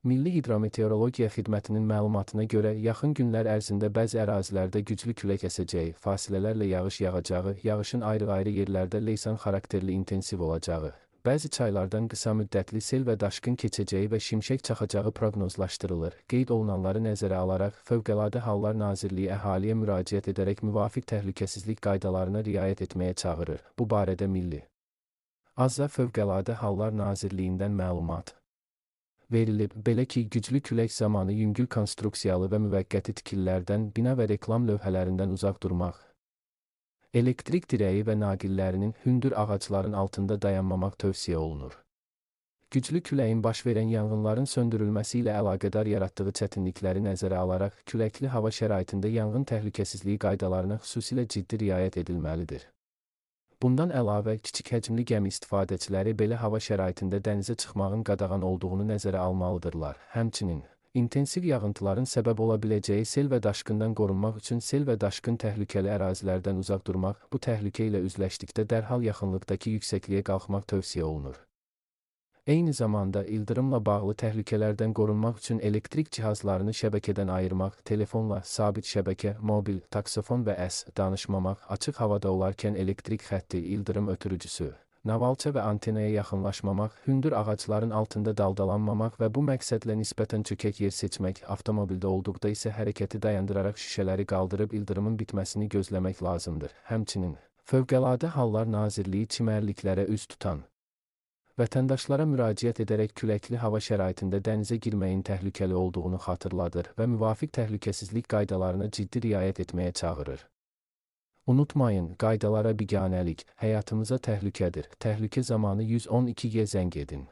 Milli Hidrometeorologiya Xidmətinin məlumatına görə yaxın günlər ərzində bəzi ərazilərdə güclü külək əsəcəyi, fasilələrlə yağış yağacağı, yağışın ayrı-ayrı yerlərdə leysan xarakterli intensiv olacağı, bəzi çaylardan qısa müddətli sel və daşqın keçəcəyi və şimşək çaxacağı proqnozlaşdırılır. Qeyd olunanları nəzərə alaraq Fövqəladə Hallar Nazirliyi əhaliyə müraciət edərək müvafiq təhlükəsizlik qaydalarına riayət etməyə çağırır. Bu barədə Milli Azza Fövqəladə Hallar Nazirliyindən məlumat verilib. Belə ki, güclü külək zamanı yüngül konstruksiyalı və müvəqqəti tikililərdən, bina və reklam lövhələrindən uzaq durmaq, elektrik dirəyi və naqillərinin, hündür ağacların altında dayanmamaq tövsiyə olunur. Güclü küləyin baş verən yanğınların söndürülməsi ilə əlaqədar yaratdığı çətinlikləri nəzərə alaraq, küləkli hava şəraitində yanğın təhlükəsizliyi qaydalarına xüsusilə ciddi riayət edilməlidir. Bundan əlavə, kiçik həcmli gəmi istifadəçiləri belə hava şəraitində dənizə çıxmağın qadağan olduğunu nəzərə almalıdırlar. Həmçinin, intensiv yağıntıların səbəb ola biləcəyi sel və daşqından qorunmaq üçün sel və daşqın təhlükəli ərazilərdən uzaq durmaq, bu təhlükə ilə üzləşdikdə dərhal yaxınlıqdakı yüksəkliyə qalxmaq tövsiyə olunur. Eyni zamanda, ildırımla bağlı təhlükələrdən qorunmaq üçün elektrik cihazlarını şəbəkədən ayırmaq, telefonla, sabit şəbəkə, mobil, taksofon və danışmamaq, açıq havada olarkən elektrik xətti, ildırım ötürücüsü, navalça və antenaya yaxınlaşmamaq, hündür ağacların altında daldalanmamaq və bu məqsədlə nisbətən çökək yer seçmək, avtomobildə olduqda isə hərəkəti dayandıraraq şüşələri qaldırıb ildırımın bitməsini gözləmək lazımdır. Həmçinin, Fövqəladə Hallar Nazirliyi çimərliklərə üz tutan vətəndaşlara müraciət edərək küləkli hava şəraitində dənizə girməyin təhlükəli olduğunu xatırladır və müvafiq təhlükəsizlik qaydalarına ciddi riayət etməyə çağırır. Unutmayın, qaydalara biganəlik həyatımıza təhlükədir. Təhlükə zamanı 112-yə zəng edin.